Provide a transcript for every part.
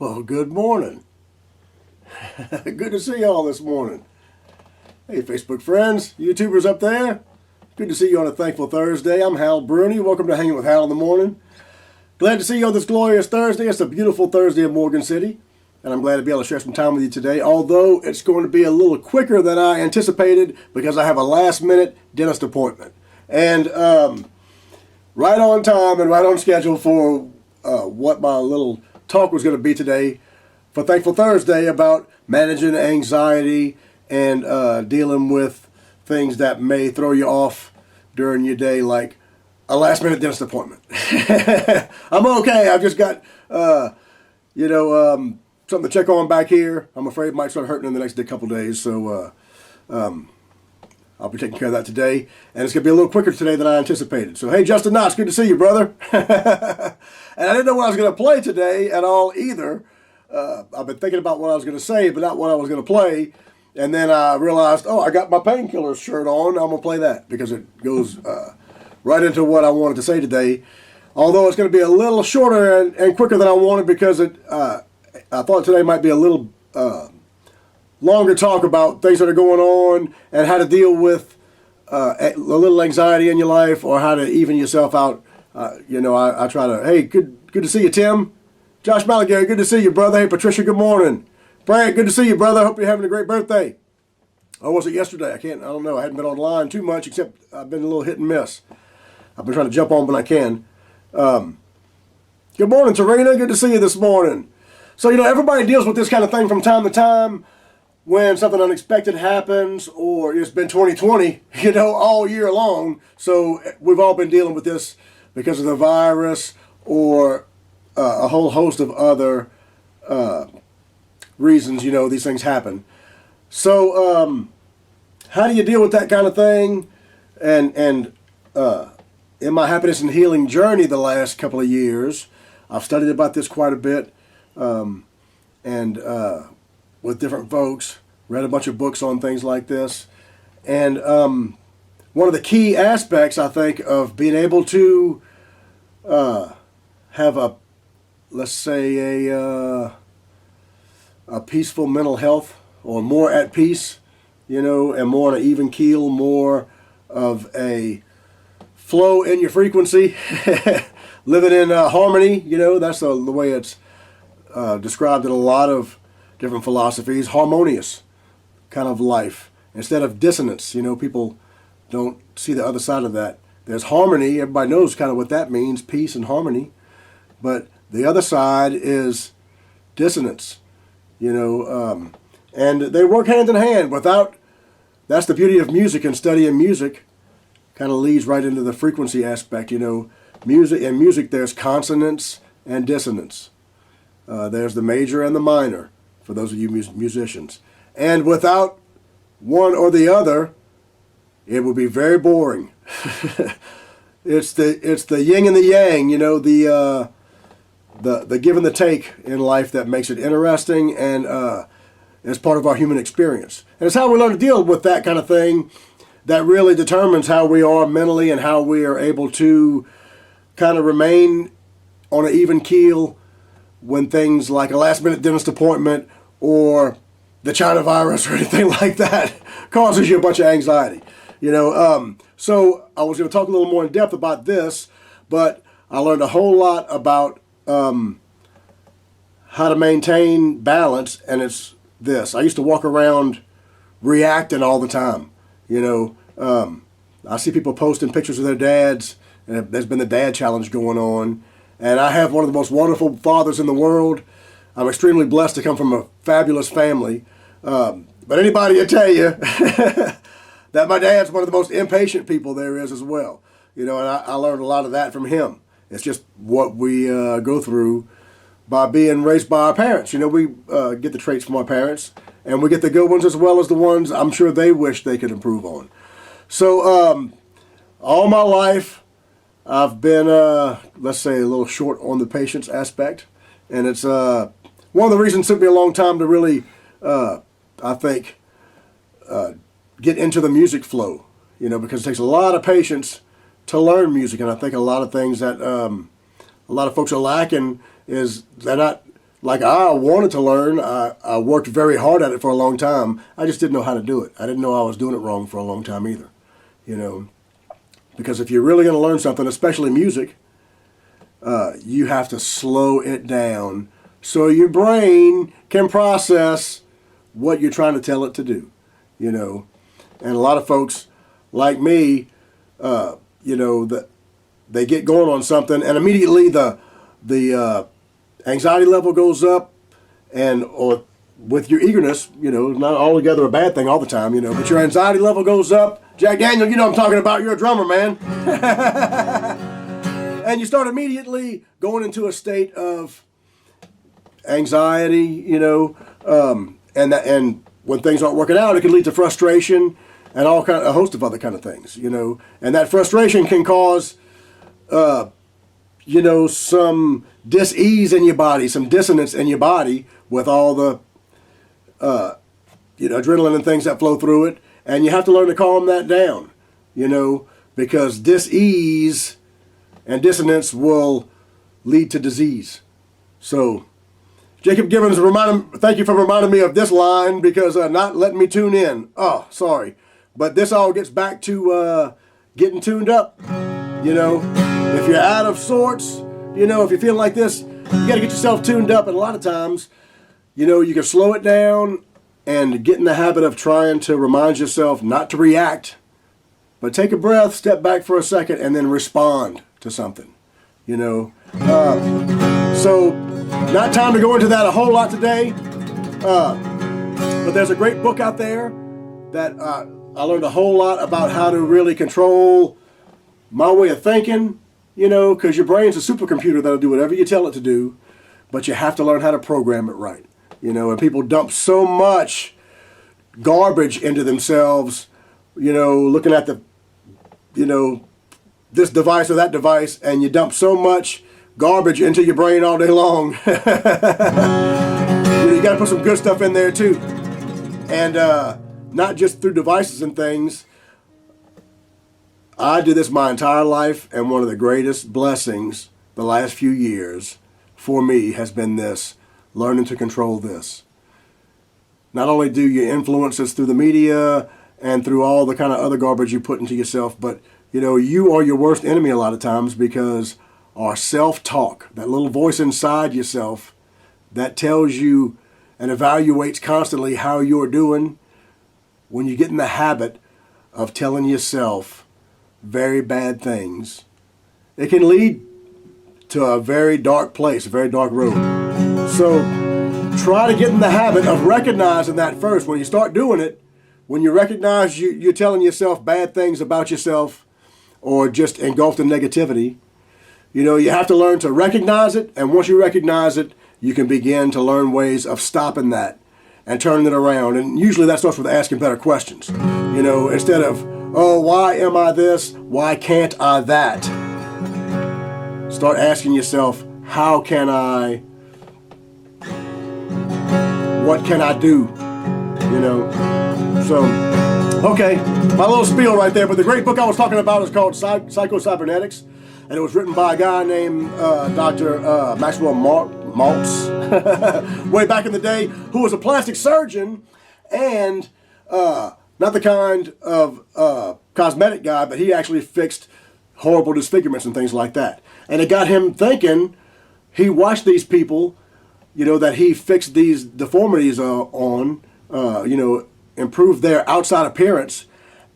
Well, good morning. Good to see y'all this morning. Hey, Facebook friends, YouTubers up there. Good to see you on a thankful Thursday. I'm Hal Bruni. Welcome to Hanging with Hal in the Morning. Glad to see you on this glorious Thursday. It's a beautiful Thursday in Morgan City, and I'm glad to be able to share some time with you today, although it's going to be a little quicker than I anticipated because I have a last-minute dentist appointment. And right on time and right on schedule for what my little talk was going to be today for Thankful Thursday about managing anxiety and dealing with things that may throw you off during your day, like a last-minute dentist appointment. I'm okay. I've just got, something to check on back here. I'm afraid it might start hurting in the next couple days, so I'll be taking care of that today. And it's going to be a little quicker today than I anticipated. So, hey, Justin Knotts, good to see you, brother. And I didn't know what I was going to play today at all either. I've been thinking about what I was going to say, but not what I was going to play. And then I realized, I got my Painkillers shirt on. I'm going to play that because it goes right into what I wanted to say today. Although it's going to be a little shorter and quicker than I wanted because I thought today might be a little longer talk about things that are going on and how to deal with a little anxiety in your life or how to even yourself out. I try to, hey, good to see you, Tim. Josh Malagary, good to see you, brother. Hey, Patricia, good morning. Brad, good to see you, brother. Hope you're having a great birthday. Or was it yesterday? I don't know. I hadn't been online too much, except I've been a little hit and miss. I've been trying to jump on when I can. Good morning, Tarina. Good to see you this morning. So, everybody deals with this kind of thing from time to time when something unexpected happens, or it's been 2020, all year long. So we've all been dealing with this because of the virus or a whole host of other reasons, these things happen. So how do you deal with that kind of thing? And in my happiness and healing journey the last couple of years, I've studied about this quite a bit and with different folks, read a bunch of books on things like this. And one of the key aspects, I think, of being able to have a, let's say, a peaceful mental health, or more at peace, and more on an even keel, more of a flow in your frequency, living in harmony, that's the way it's described in a lot of different philosophies, harmonious kind of life, instead of dissonance. People don't see the other side of that. There's harmony. Everybody knows kind of what that means, peace and harmony. But the other side is dissonance, and they work hand in hand. That's the beauty of music, and studying music kind of leads right into the frequency aspect. Music, there's consonance and dissonance. There's the major and the minor, for those of you musicians. And without one or the other, it would be very boring. It's the yin and the yang, the give and the take in life that makes it interesting and is part of our human experience. And it's how we learn to deal with that kind of thing that really determines how we are mentally and how we are able to kind of remain on an even keel when things like a last-minute dentist appointment or the China virus or anything like that causes you a bunch of anxiety. So I was going to talk a little more in depth about this, but I learned a whole lot about how to maintain balance, and it's this. I used to walk around reacting all the time. I see people posting pictures of their dads, and there's been the dad challenge going on, and I have one of the most wonderful fathers in the world. I'm extremely blessed to come from a fabulous family. But anybody will tell you that my dad's one of the most impatient people there is as well. And I learned a lot of that from him. It's just what we go through by being raised by our parents. We get the traits from our parents, and we get the good ones as well as the ones I'm sure they wish they could improve on. So all my life, I've been, let's say, a little short on the patience aspect. And it's one of the reasons it took me a long time to really, I think, get into the music flow, because it takes a lot of patience to learn music. And I think a lot of things that a lot of folks are lacking is they're not like I wanted to learn. I worked very hard at it for a long time. I just didn't know how to do it. I didn't know I was doing it wrong for a long time either. You know, because if you're really going to learn something, especially music, you have to slow it down so your brain can process what you're trying to tell it to do. You know, and a lot of folks like me, you know, that they get going on something and immediately the anxiety level goes up, or with your eagerness, you know, not altogether a bad thing all the time, you know, but your anxiety level goes up. Jack Daniel, you know what I'm talking about. You're a drummer, man. And you start immediately going into a state of anxiety, you know, and when things aren't working out, it can lead to frustration and a host of other kind of things, you know, and that frustration can cause, you know, some dis-ease in your body, some dissonance in your body with all the, you know, adrenaline and things that flow through it. And you have to learn to calm that down, you know, because dis-ease and dissonance will lead to disease. So, Jacob Gibbons, thank you for reminding me of this line, because not letting me tune in. Oh, sorry. But this all gets back to getting tuned up, you know. If you're out of sorts, you know, if you're feeling like this, you got to get yourself tuned up. And a lot of times, you know, you can slow it down and get in the habit of trying to remind yourself not to react, but take a breath, step back for a second, and then respond to something, you know. So, not time to go into that a whole lot today, but there's a great book out there that I learned a whole lot about how to really control my way of thinking, you know, because your brain's a supercomputer that'll do whatever you tell it to do, but you have to learn how to program it right, you know, and people dump so much garbage into themselves, you know, looking at the, you know, this device or that device, and you dump so much garbage into your brain all day long. You know, you got to put some good stuff in there too, and not just through devices and things. I did this my entire life, and one of the greatest blessings the last few years for me has been this, learning to control this. Not only do you influence us through the media and through all the kind of other garbage you put into yourself, but you know, you are your worst enemy a lot of times, because our self-talk, that little voice inside yourself that tells you and evaluates constantly how you're doing, when you get in the habit of telling yourself very bad things, it can lead to a very dark place, a very dark road. So try to get in the habit of recognizing that first. When you start doing it, when you recognize you're telling yourself bad things about yourself or just engulfed in negativity, you know, you have to learn to recognize it. And once you recognize it, you can begin to learn ways of stopping that and turning it around. And usually that starts with asking better questions. You know, instead of, oh, why am I this? Why can't I that? Start asking yourself, how can I, what can I do? You know, so, okay, my little spiel right there. But the great book I was talking about is called Psycho-Cybernetics. And it was written by a guy named Dr. Maxwell Maltz, way back in the day, who was a plastic surgeon, and not the kind of cosmetic guy, but he actually fixed horrible disfigurements and things like that. And it got him thinking. He watched these people, you know, that he fixed these deformities on, you know, improved their outside appearance.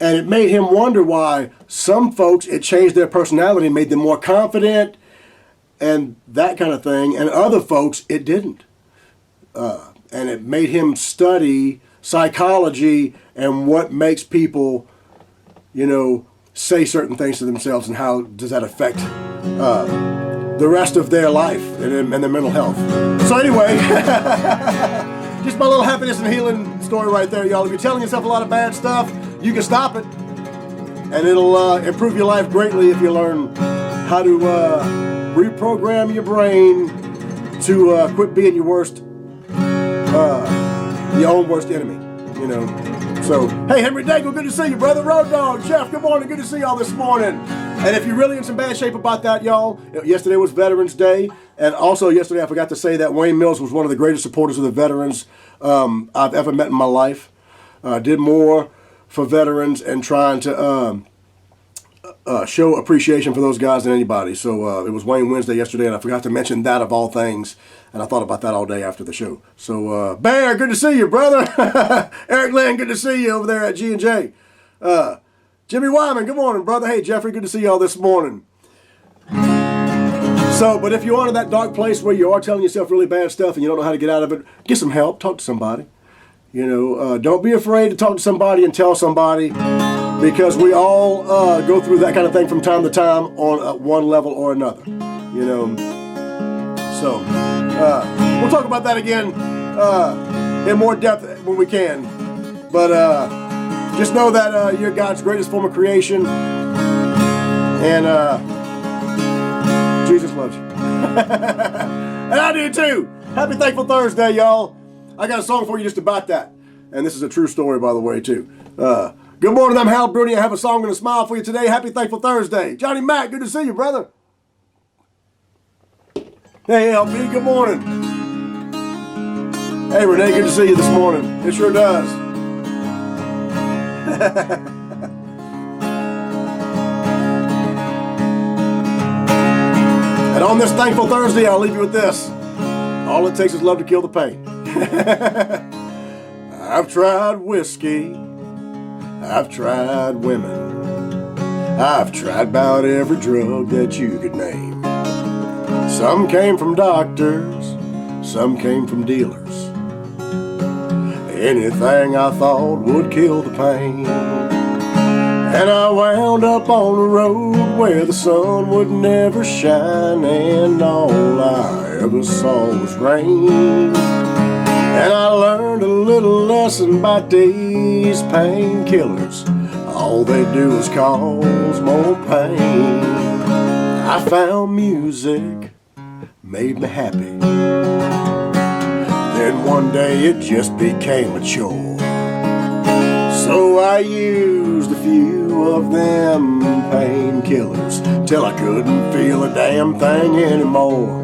And it made him wonder why some folks, it changed their personality, made them more confident and that kind of thing. And other folks, it didn't. And it made him study psychology and what makes people, you know, say certain things to themselves, and how does that affect the rest of their life and their mental health. So anyway, just my little happiness and healing story right there, y'all. If you're telling yourself a lot of bad stuff, you can stop it, and it'll improve your life greatly if you learn how to reprogram your brain to quit being your own worst enemy, you know. So, hey, Henry Dangle, good to see you, brother. Road Dog, Jeff, good morning, good to see y'all this morning. And if you're really in some bad shape about that, y'all, yesterday was Veterans Day, And also yesterday I forgot to say that Wayne Mills was one of the greatest supporters of the veterans I've ever met in my life. Did more for veterans and trying to show appreciation for those guys than anybody. So it was Wayne Wednesday yesterday, and I forgot to mention that of all things. And I thought about that all day after the show. So Bear, good to see you, brother. Eric Lynn, good to see you over there at G&J. Jimmy Wyman, good morning, brother. Hey, Jeffrey, good to see y'all this morning. So, but if you are in that dark place where you are telling yourself really bad stuff and you don't know how to get out of it, get some help. Talk to somebody. You know, don't be afraid to talk to somebody and tell somebody, because we all go through that kind of thing from time to time on one level or another. You know, so we'll talk about that again in more depth when we can. But just know that you're God's greatest form of creation, and Jesus loves you. And I do too. Happy Thankful Thursday, y'all. I got a song for you just about that. And this is a true story, by the way, too. Good morning, I'm Hal Bruni. I have a song and a smile for you today. Happy Thankful Thursday. Johnny Mack, good to see you, brother. Hey, LB, good morning. Hey, Renee, good to see you this morning. It sure does. And on this Thankful Thursday, I'll leave you with this. All it takes is love to kill the pain. I've tried whiskey. I've tried women. I've tried about every drug that you could name. Some came from doctors. Some came from dealers. Anything I thought would kill the pain. And I wound up on a road where the sun would never shine, and all I ever saw was rain. And I learned a little lesson about these painkillers. All they do is cause more pain. I found music made me happy. Then one day it just became a chore. So I used a few of them painkillers till I couldn't feel a damn thing anymore.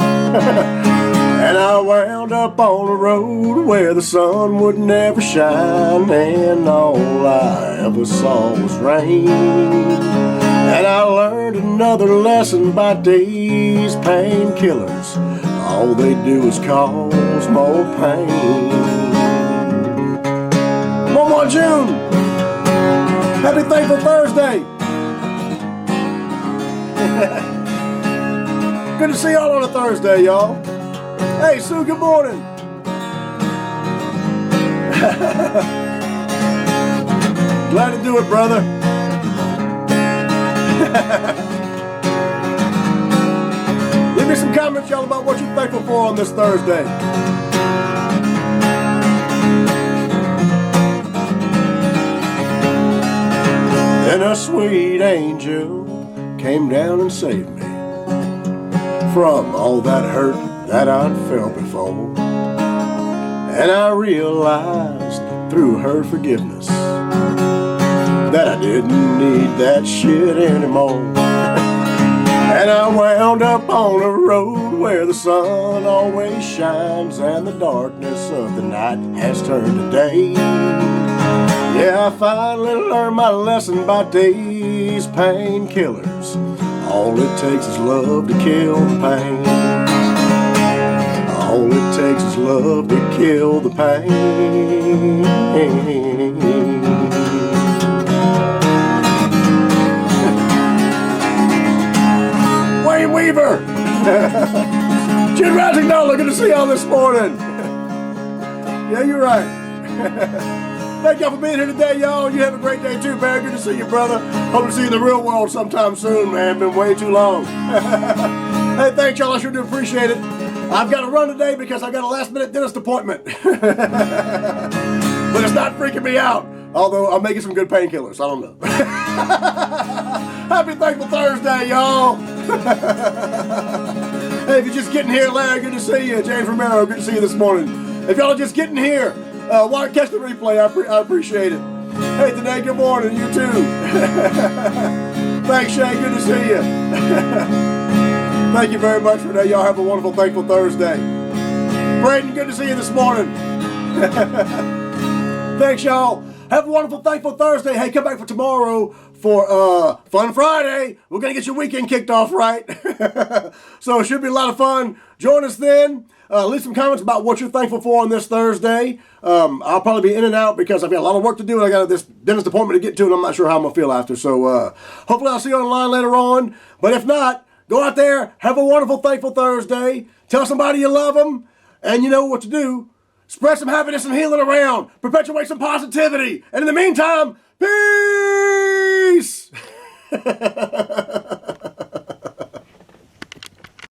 And I wound up on a road where the sun would never shine, and all I ever saw was rain. And I learned another lesson about these painkillers. All they do is cause more pain. One more June. Happy Thankful Thursday. Good to see y'all on a Thursday, y'all. Hey, Sue, good morning. Glad to do it, brother. Leave me some comments, y'all, about what you're thankful for on this Thursday. Then a sweet angel came down and saved me from all that hurt that I'd felt before. And I realized through her forgiveness that I didn't need that shit anymore. And I wound up on a road where the sun always shines and the darkness of the night has turned to day. Yeah, I finally learned my lesson about these painkillers. All it takes is love to kill the pain. All it takes is love to kill the pain. Wayne Weaver! Jim Razzagnola, good to see y'all this morning. Yeah, you're right. Thank y'all for being here today, y'all. You have a great day too, Barry. Good to see you, brother. Hope to see you in the real world sometime soon, man. Been way too long. Hey, thanks, y'all. I sure do appreciate it. I've got to run today because I got a last-minute dentist appointment. But it's not freaking me out. Although I'm making some good painkillers. I don't know. Happy Thankful Thursday, y'all. Hey, if you're just getting here, Larry, good to see you. James Romero, good to see you this morning. If y'all are just getting here, catch the replay. I appreciate it. Hey, today, good morning. You too. Thanks, Shay. Good to see you. Thank you very much, Renee. Y'all have a wonderful, thankful Thursday. Braden, good to see you this morning. Thanks, y'all. Have a wonderful, thankful Thursday. Hey, come back for tomorrow for Fun Friday. We're going to get your weekend kicked off right. So it should be a lot of fun. Join us then. Leave some comments about what you're thankful for on this Thursday. I'll probably be in and out because I've got a lot of work to do and I got this dentist appointment to get to and I'm not sure how I'm going to feel after. So hopefully I'll see you online later on. But if not, go out there, have a wonderful, thankful Thursday. Tell somebody you love them and you know what to do. Spread some happiness and healing around. Perpetuate some positivity. And in the meantime, peace!